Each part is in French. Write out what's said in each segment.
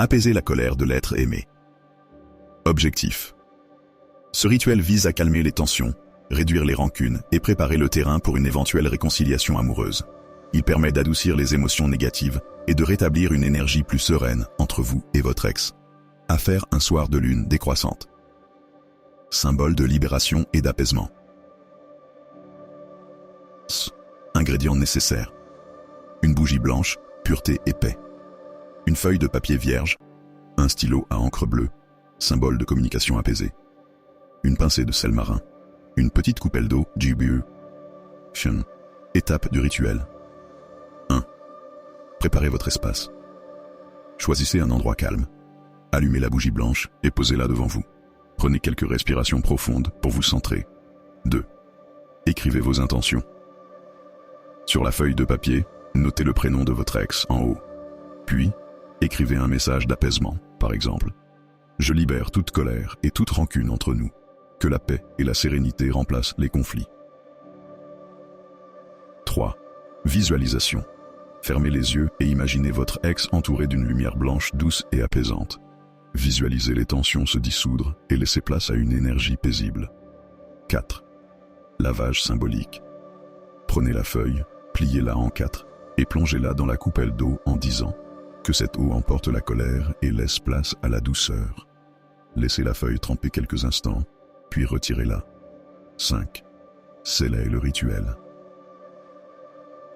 Apaiser la colère de l'être aimé. Objectif. Ce rituel vise à calmer les tensions, réduire les rancunes et préparer le terrain pour une éventuelle réconciliation amoureuse. Il permet d'adoucir les émotions négatives et de rétablir une énergie plus sereine entre vous et votre ex. À faire un soir de lune décroissante. Symbole de libération et d'apaisement. Ingrédients nécessaires. Une bougie blanche, pureté et paix. Une feuille de papier vierge. Un stylo à encre bleue, symbole de communication apaisée. Une pincée de sel marin. Une petite coupelle d'eau, jibu. Étape du rituel. 1. Préparez votre espace. Choisissez un endroit calme. Allumez la bougie blanche et posez-la devant vous. Prenez quelques respirations profondes pour vous centrer. 2. Écrivez vos intentions. Sur la feuille de papier, notez le prénom de votre ex en haut. Puis, écrivez un message d'apaisement, par exemple. Je libère toute colère et toute rancune entre nous. Que la paix et la sérénité remplacent les conflits. 3. Visualisation. Fermez les yeux et imaginez votre ex entouré d'une lumière blanche douce et apaisante. Visualisez les tensions se dissoudre et laissez place à une énergie paisible. 4. Lavage symbolique. Prenez la feuille, pliez-la en 4 et plongez-la dans la coupelle d'eau en disant que cette eau emporte la colère et laisse place à la douceur. Laissez la feuille tremper quelques instants, puis retirez-la. 5. Scellez le rituel.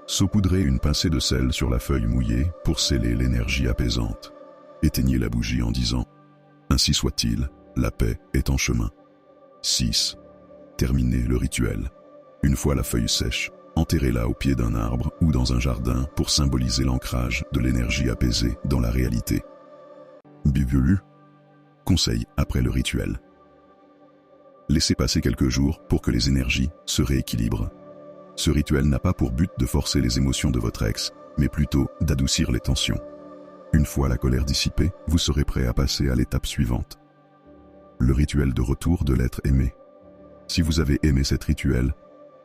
Saupoudrez une pincée de sel sur la feuille mouillée pour sceller l'énergie apaisante. Éteignez la bougie en disant « Ainsi soit-il, la paix est en chemin ». 6. Terminez le rituel. Une fois la feuille sèche, enterrez-la au pied d'un arbre ou dans un jardin pour symboliser l'ancrage de l'énergie apaisée dans la réalité. Bibliolu. Conseil après le rituel. Laissez passer quelques jours pour que les énergies se rééquilibrent. Ce rituel n'a pas pour but de forcer les émotions de votre ex, mais plutôt d'adoucir les tensions. Une fois la colère dissipée, vous serez prêt à passer à l'étape suivante. Le rituel de retour de l'être aimé. Si vous avez aimé cet rituel,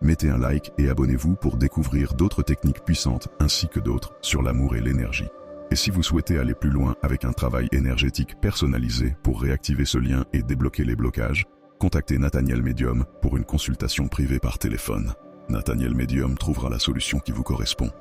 mettez un like et abonnez-vous pour découvrir d'autres techniques puissantes ainsi que d'autres sur l'amour et l'énergie. Et si vous souhaitez aller plus loin avec un travail énergétique personnalisé pour réactiver ce lien et débloquer les blocages, contactez Nathaniel Medium pour une consultation privée par téléphone. Nathaniel Medium trouvera la solution qui vous correspond.